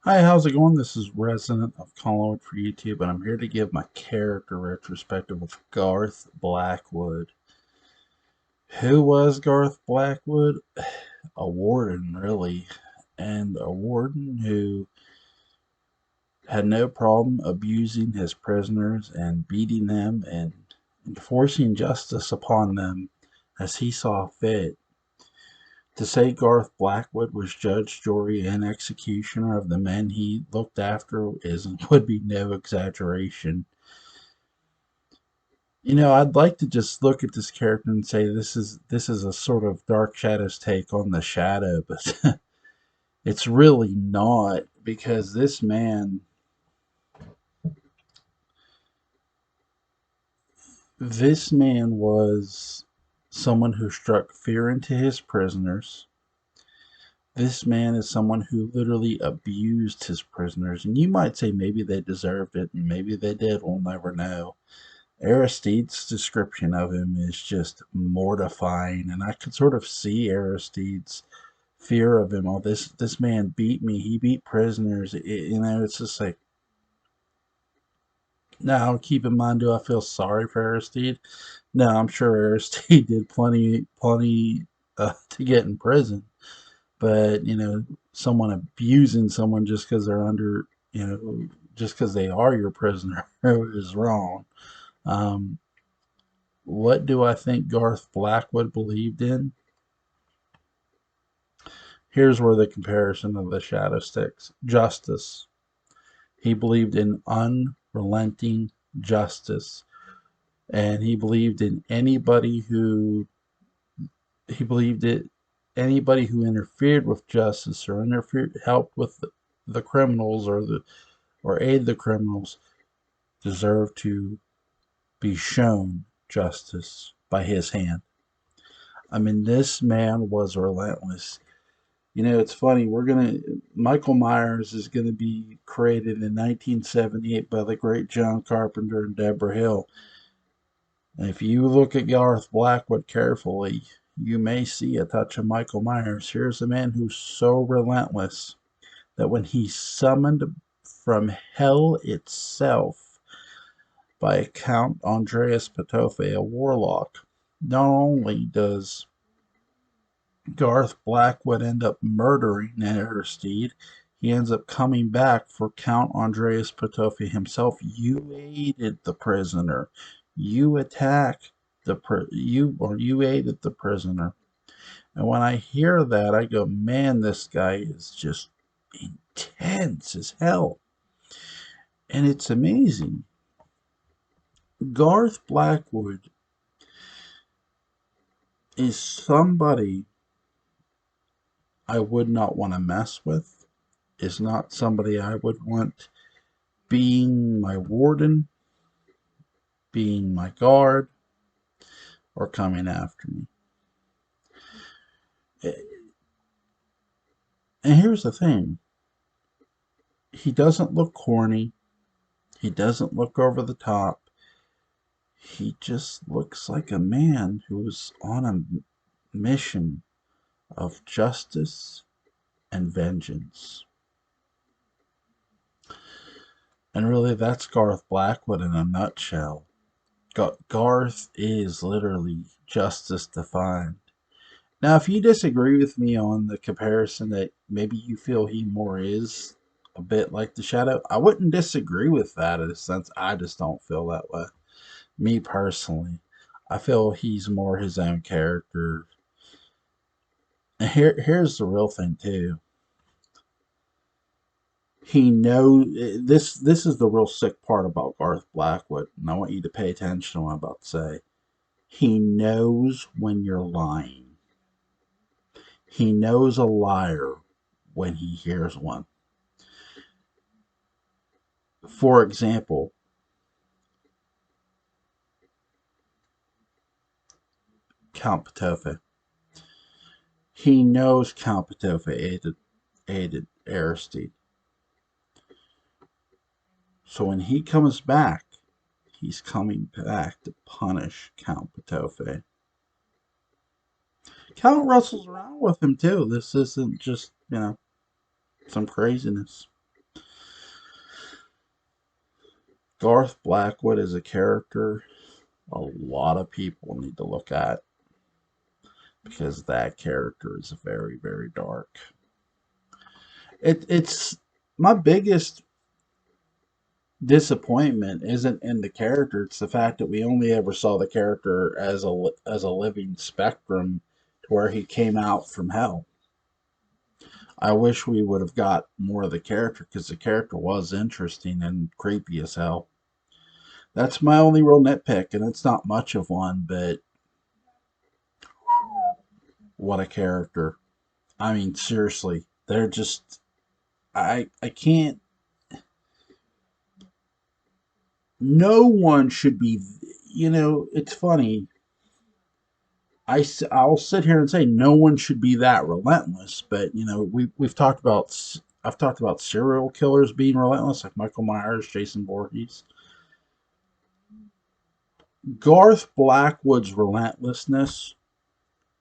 Hi, how's it going? This is Resident of Collingwood for YouTube, and I'm here to give my character retrospective of Garth Blackwood. Who was Garth Blackwood? A warden, really, and a warden who had no problem abusing his prisoners and beating them and enforcing justice upon them as he saw fit. To say Garth Blackwood was judge, jury, and executioner of the men he looked after would be no exaggeration. I'd like to just look at this character and say this is a sort of Dark Shadow's take on the Shadow, but it's really not, because this man was someone who struck fear into his prisoners. This man is someone who literally abused his prisoners, and you might say maybe they deserved it, and maybe they did. We'll never know. Aristide's description of him is just mortifying, and I could sort of see Aristide's fear of him. Oh, this man beat me. He beat prisoners. It's just like, now keep in mind, do I feel sorry for Aristide? No, I'm sure Aristide did plenty to get in prison. But someone abusing someone just because they're under, just because they are your prisoner is wrong. Um, what do I think Garth Blackwood believed in? Here's where the comparison of the shadow sticks. Justice. He believed in unrelenting justice, and he believed in he believed it anybody who interfered with justice or helped with the criminals or aid the criminals deserved to be shown justice by his hand. I mean, this man was relentless. It's funny. Michael Myers is gonna be created in 1978 by the great John Carpenter and Deborah Hill. And if you look at Garth Blackwood carefully, you may see a touch of Michael Myers. Here's a man who's so relentless that when he's summoned from hell itself by Count Andreas Patofe, a warlock, not only does Garth Blackwood end up murdering Aristide, he ends up coming back for Count Andreas Patofi himself. You aided the prisoner. You attacked you aided the prisoner. And when I hear that, I go, man, this guy is just intense as hell. And it's amazing. Garth Blackwood is somebody I would not want to mess with. Is not somebody I would want being my warden, being my guard, or coming after me. And here's the thing, he doesn't look corny, he doesn't look over the top. He just looks like a man who's on a mission of justice and vengeance. And really, that's Garth Blackwood in a nutshell. Garth is literally justice defined. Now, if you disagree with me on the comparison that maybe you feel he more is a bit like the Shadow, I wouldn't disagree with that in a sense. I just don't feel that way. Me personally, I feel he's more his own character. And here's the real thing too. He knows this. This is the real sick part about Garth Blackwood, and I want you to pay attention to what I'm about to say. He knows when you're lying. He knows a liar when he hears one. For example, Count Patofe. He knows Count Patofe aided Aristide. So when he comes back, he's coming back to punish Count Patofe. Count wrestles around with him too. This isn't just, some craziness. Garth Blackwood is a character a lot of people need to look at because that character is very, very dark. It's my biggest disappointment isn't in the character; it's the fact that we only ever saw the character as a living spectrum, to where he came out from hell. I wish we would have got more of the character because the character was interesting and creepy as hell. That's my only real nitpick, and it's not much of one, but what a character. I mean, seriously, they're just I can't. No one should be. It's funny. I'll sit here and say no one should be that relentless, but we've talked about. I've talked about serial killers being relentless, like Michael Myers, Jason Voorhees. Garth Blackwood's relentlessness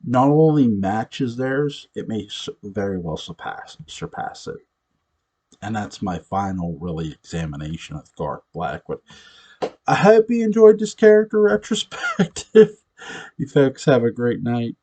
not only matches theirs, it may very well surpass it. And that's my final, really, examination of Garth Blackwood. I hope you enjoyed this character retrospective. You folks have a great night.